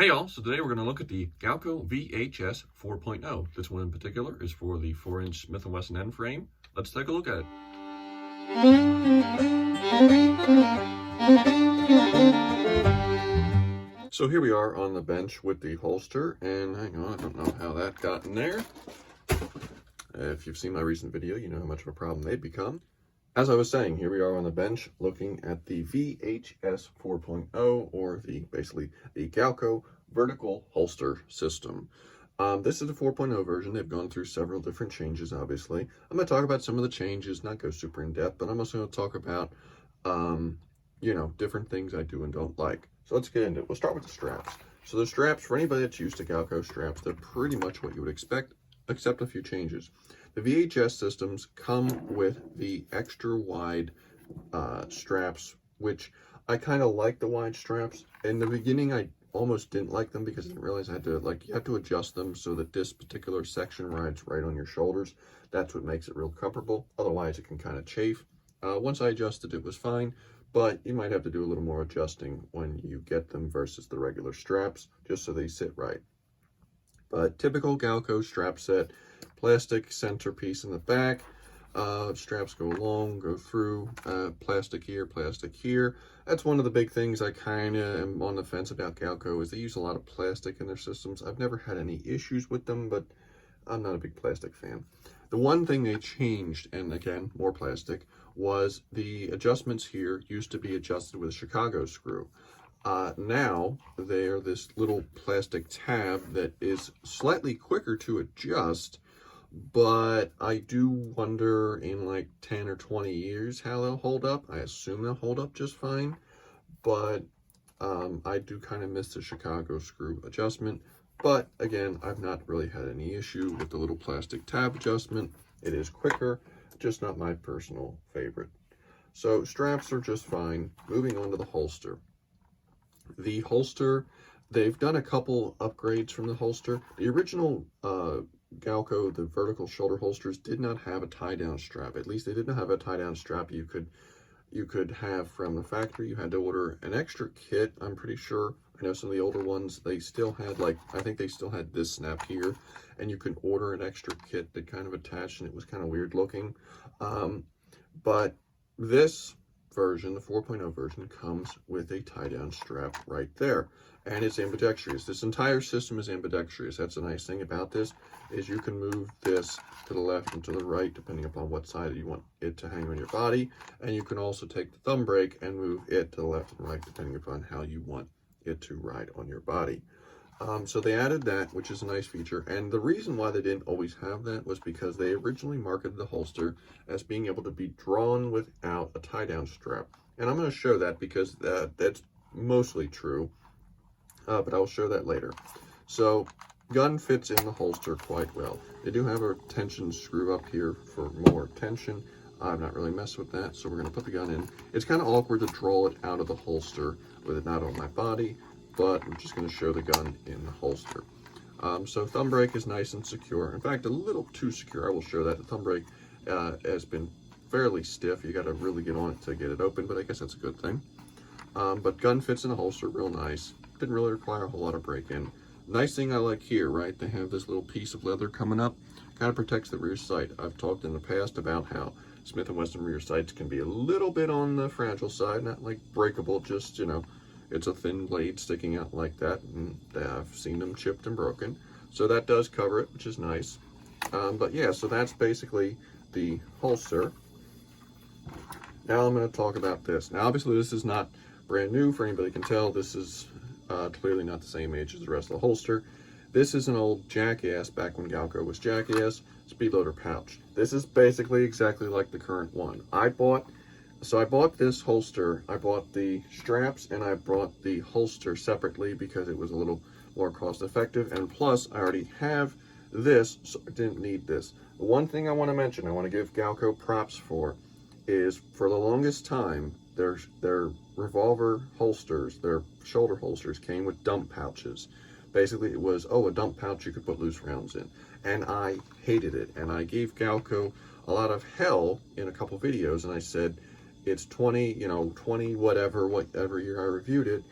Hey y'all, so today we're going to look at the Galco VHS 4.0. This one in particular is for the 4-inch Smith & Wesson end frame. Let's take a look at it. So here we are on the bench with the holster, and hang on, I don't know how that got in there. If you've seen my recent video, you know how much of a problem they've become. As I was saying, here we are on the bench looking at the VHS 4.0, or basically the Galco vertical holster system. This is the 4.0 version. They've gone through several different changes, obviously. I'm going to talk about some of the changes, not go super in depth, but I'm also going to talk about, different things I do and don't like. So let's get into it. We'll start with the straps. So the straps, for anybody that's used to Galco straps, they're pretty much what you would expect, except a few changes. The VHS systems come with the extra wide straps, which I kind of like the wide straps. In the beginning, I almost didn't like them because I didn't realize I had to, you have to adjust them so that this particular section rides right on your shoulders. That's what makes it real comfortable. Otherwise, it can kind of chafe. Once I adjusted, it was fine, but you might have to do a little more adjusting when you get them versus the regular straps, just so they sit right. But typical Galco strap set, plastic centerpiece in the back, straps go along, go through, plastic here, plastic here. That's one of the big things I kind of am on the fence about Galco, is they use a lot of plastic in their systems. I've never had any issues with them, but I'm not a big plastic fan. The one thing they changed, and again, more plastic, was the adjustments here used to be adjusted with a Chicago screw. Now they're this little plastic tab that is slightly quicker to adjust, but I do wonder in like 10 or 20 years how they'll hold up. I assume they'll hold up just fine, but I do kind of miss the Chicago screw adjustment. But again, I've not really had any issue with the little plastic tab adjustment. It is quicker, just not my personal favorite. So straps are just fine. Moving on to the holster. The holster, they've done a couple upgrades from the holster. The original Galco, the vertical shoulder holsters, did not have a tie-down strap. At least they didn't have a tie-down strap you could have from the factory. You had to order an extra kit, I'm pretty sure. I know some of the older ones, they still had, I think they still had this snap here, and you can order an extra kit that kind of attached, and it was kind of weird looking. But this version, the 4.0 version, comes with a tie-down strap right there, and it's ambidextrous. This entire system is ambidextrous. That's a nice thing about this, is you can move this to the left and to the right depending upon what side you want it to hang on your body, and you can also take the thumb brake and move it to the left and right depending upon how you want it to ride on your body. So they added that, which is a nice feature, and the reason why they didn't always have that was because they originally marketed the holster as being able to be drawn without a tie-down strap. And I'm going to show that because that's mostly true, but I'll show that later. So gun fits in the holster quite well. They do have a tension screw up here for more tension. I'm not really messing with that, so we're going to put the gun in. It's kind of awkward to draw it out of the holster with it not on my body, but I'm just going to show the gun in the holster. So thumb brake is nice and secure. In fact, a little too secure. I will show that. The thumb brake has been fairly stiff. You got to really get on it to get it open, but I guess that's a good thing. But gun fits in the holster real nice. Didn't really require a whole lot of break-in. Nice thing I like here, right? They have this little piece of leather coming up. Kind of protects the rear sight. I've talked in the past about how Smith & Wesson rear sights can be a little bit on the fragile side, not like breakable, just, it's a thin blade sticking out like that, and I've seen them chipped and broken. So that does cover it, which is nice. But yeah, so that's basically the holster. Now I'm going to talk about this. Now obviously this is not brand new. For anybody can tell, this is clearly not the same age as the rest of the holster. This is an old Jackass, back when Galco was Jackass, speed loader pouch. This is basically exactly like the current one. I bought this holster. I bought the straps and I bought the holster separately because it was a little more cost effective, and plus I already have this, so I didn't need this. The one thing I want to mention, I want to give Galco props for, is for the longest time their revolver holsters, their shoulder holsters, came with dump pouches. Basically it was, a dump pouch you could put loose rounds in, and I hated it, and I gave Galco a lot of hell in a couple videos, and I said, it's 20 whatever year I reviewed it,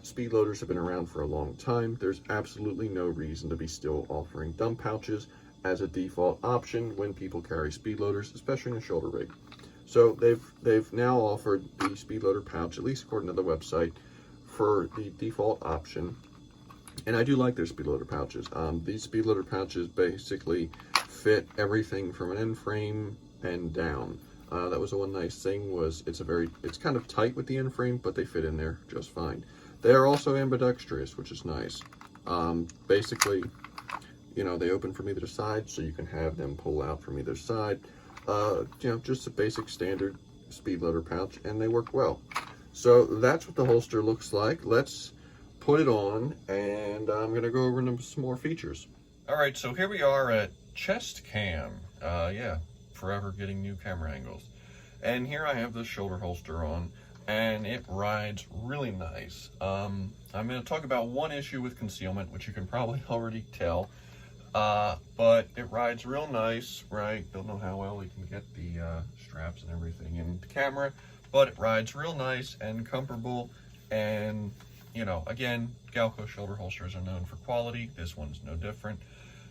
speed loaders have been around for a long time. There's absolutely no reason to be still offering dump pouches as a default option when people carry speed loaders, especially in a shoulder rig. So they've now offered the speed loader pouch, at least according to the website, for the default option. And I do like their speed loader pouches. These speed loader pouches basically fit everything from an end frame and down. That was the one nice thing, was it's kind of tight with the end frame, but they fit in there just fine. They are also ambidextrous, which is nice. Basically, you know, they open from either side, so you can have them pull out from either side. You know, just a basic standard speed loader pouch, and they work well. So that's what the holster looks like. Let's put it on, and I'm gonna go over some more features. All right, so here we are at chest cam. Yeah, forever getting new camera angles. And here I have the shoulder holster on, and it rides really nice. I'm gonna talk about one issue with concealment, which you can probably already tell. But it rides real nice, right? Don't know how well we can get the straps and everything in the camera, but it rides real nice and comfortable. And, you know, again, Galco shoulder holsters are known for quality. This one's no different.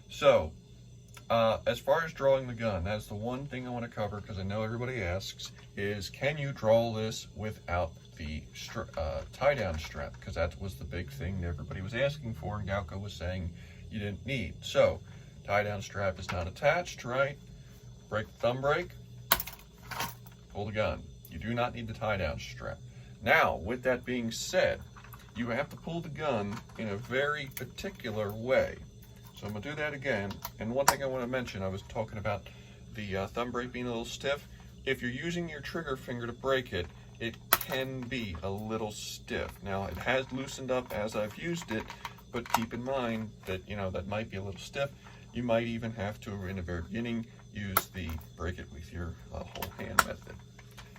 So, as far as drawing the gun, that's the one thing I want to cover, because I know everybody asks, is can you draw this without the tie-down strap? Because that was the big thing that everybody was asking for, and Galco was saying you didn't need. So, tie-down strap is not attached, right? Break the thumb brake, pull the gun. You do not need the tie-down strap. Now, with that being said, you have to pull the gun in a very particular way. So I'm going to do that again. And one thing I want to mention, I was talking about the thumb brake being a little stiff. If you're using your trigger finger to brake it, it can be a little stiff. Now, it has loosened up as I've used it, but keep in mind that, you know, that might be a little stiff. You might even have to, in the very beginning, use the break it with your whole hand method.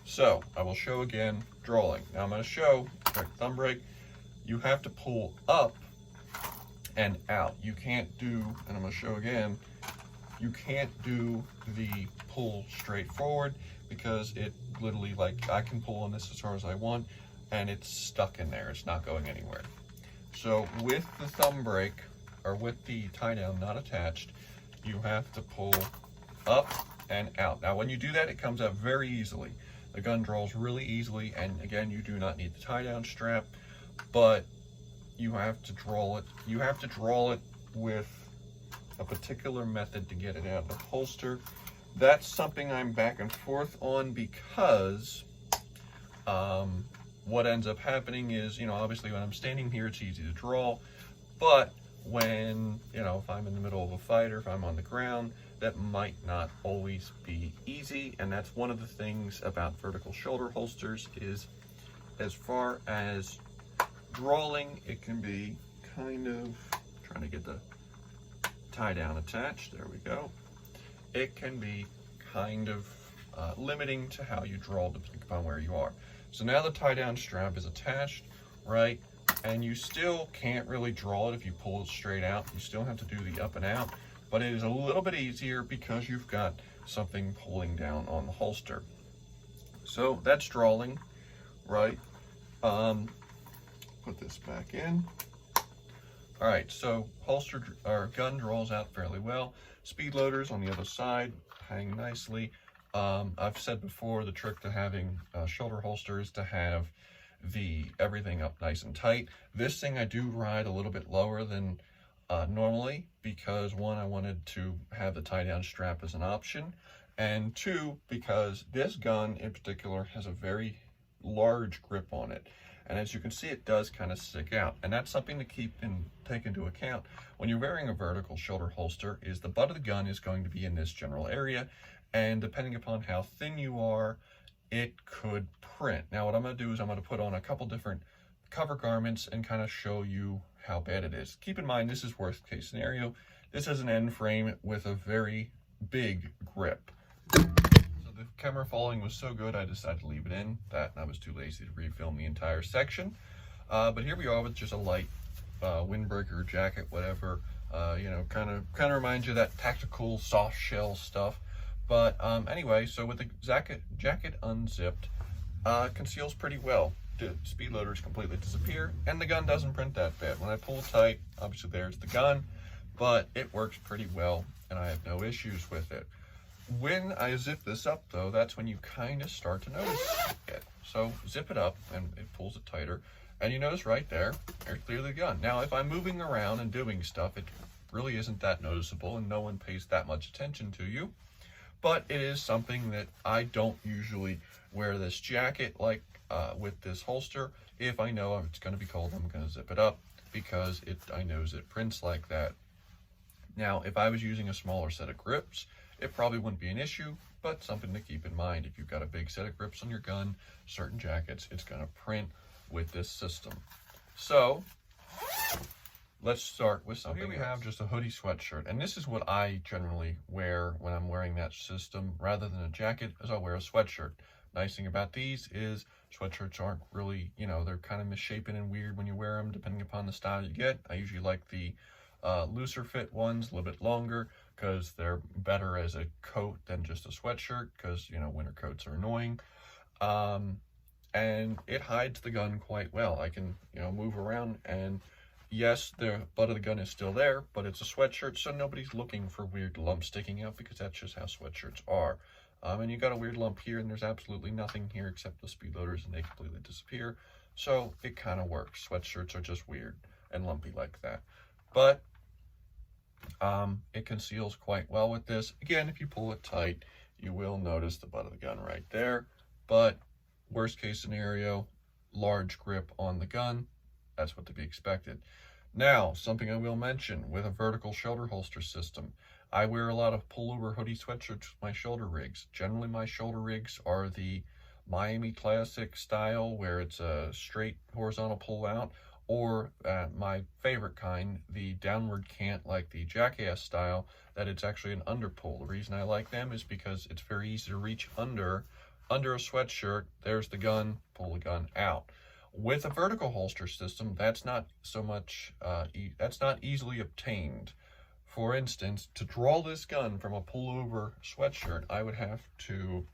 So I will show again drawing. Now I'm going to show thumb brake. You have to pull up and out. You can't do, and I'm going to show again, you can't do the pull straight forward, because it literally, like, I can pull on this as far as I want and it's stuck in there. It's not going anywhere. So with the thumb brake, or with the tie down not attached, you have to pull up and out. Now when you do that, it comes out very easily. The gun draws really easily, and again, you do not need the tie down strap, but you have to draw it. You have to draw it with a particular method to get it out of the holster. That's something I'm back and forth on, because what ends up happening is, you know, obviously when I'm standing here, it's easy to draw, but when, you know, if I'm in the middle of a fight, or if I'm on the ground, that might not always be easy. And that's one of the things about vertical shoulder holsters, is as far as drawing, it can be kind of, trying to get the tie down attached, there we go. It can be kind of limiting to how you draw, depending upon where you are. So now the tie down strap is attached, right? And you still can't really draw it if you pull it straight out. You still have to do the up and out, but it is a little bit easier because you've got something pulling down on the holster. So that's drawing, right? Put this back in. All right, so holster or gun draws out fairly well. Speed loaders on the other side hang nicely. I've said before, the trick to having shoulder holsters to have everything up nice and tight. This thing I do ride a little bit lower than normally, because one, I wanted to have the tie down strap as an option, and two, because this gun in particular has a very large grip on it. And as you can see, it does kind of stick out. And that's something to take into account when you're wearing a vertical shoulder holster, is the butt of the gun is going to be in this general area. And depending upon how thin you are, it could print. Now what I'm going to do is I'm going to put on a couple different cover garments and kind of show you how bad it is. Keep in mind, this is worst case scenario. This is an end frame with a very big grip. So the camera following was so good, I decided to leave it in. And I was too lazy to refilm the entire section. But here we are with just a light windbreaker jacket, whatever. You know, kind of reminds you of that tactical soft shell stuff. But anyway, so with the jacket unzipped, conceals pretty well. speed loaders completely disappear, and the gun doesn't print that bad. When I pull tight, obviously there's the gun, but it works pretty well, and I have no issues with it. When I zip this up, though, that's when you kind of start to notice it. So zip it up, and it pulls it tighter, and you notice right there's clearly the gun. Now, if I'm moving around and doing stuff, it really isn't that noticeable, and no one pays that much attention to you. But it is something that I don't usually wear this jacket like with this holster. If I know it's going to be cold, I'm going to zip it up because I know it prints like that. Now, if I was using a smaller set of grips, it probably wouldn't be an issue, but something to keep in mind. If you've got a big set of grips on your gun, certain jackets, it's going to print with this system. So let's start with something. Here we have just a hoodie sweatshirt, and this is what I generally wear when I'm wearing that system. Rather than a jacket, as I'll wear a sweatshirt. Nice thing about these is sweatshirts aren't really, they're kind of misshapen and weird when you wear them, depending upon the style you get. I usually like the looser fit ones, a little bit longer, because they're better as a coat than just a sweatshirt, because, winter coats are annoying. And it hides the gun quite well. I can, move around, and yes, the butt of the gun is still there, but it's a sweatshirt, so nobody's looking for weird lumps sticking out, because that's just how sweatshirts are. And you got a weird lump here, and there's absolutely nothing here except the speed loaders, and they completely disappear. So it kind of works. Sweatshirts are just weird and lumpy like that. But it conceals quite well with this. Again, if you pull it tight, you will notice the butt of the gun right there. But worst case scenario, large grip on the gun. That's what to be expected. Now, something I will mention with a vertical shoulder holster system. I wear a lot of pullover hoodie sweatshirts with my shoulder rigs. Generally, my shoulder rigs are the Miami Classic style, where it's a straight horizontal pull out, or my favorite kind, the downward cant, like the Jackass style, that it's actually an underpull. The reason I like them is because it's very easy to reach under a sweatshirt. There's the gun, pull the gun out. With a vertical holster system, that's not so much, that's not easily obtained. For instance, to draw this gun from a pullover sweatshirt, I would have to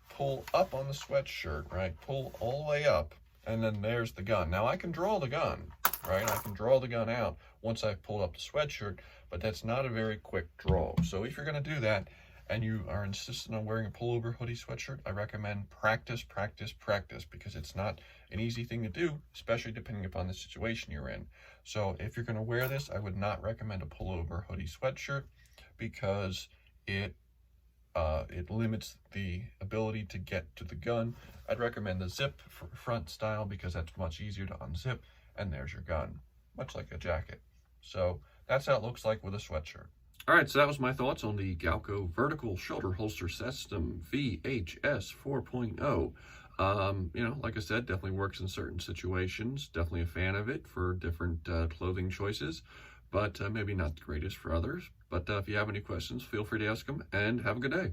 pull up on the sweatshirt, right? Pull all the way up, and then there's the gun. Now, I can draw the gun, right? I can draw the gun out once I've pulled up the sweatshirt, but that's not a very quick draw. So if you're going to do that, and you are insistent on wearing a pullover hoodie sweatshirt, I recommend practice, because it's not an easy thing to do, especially depending upon the situation you're in. So if you're going to wear this, I would not recommend a pullover hoodie sweatshirt, because it limits the ability to get to the gun. I'd recommend the zip front style, because that's much easier to unzip, and there's your gun, much like a jacket. So that's how it looks like with a sweatshirt. All right, so that was my thoughts on the Galco Vertical Shoulder Holster System VHS 4.0. Like I said, definitely works in certain situations. Definitely a fan of it for different clothing choices, but maybe not the greatest for others. But if you have any questions, feel free to ask them, and have a good day.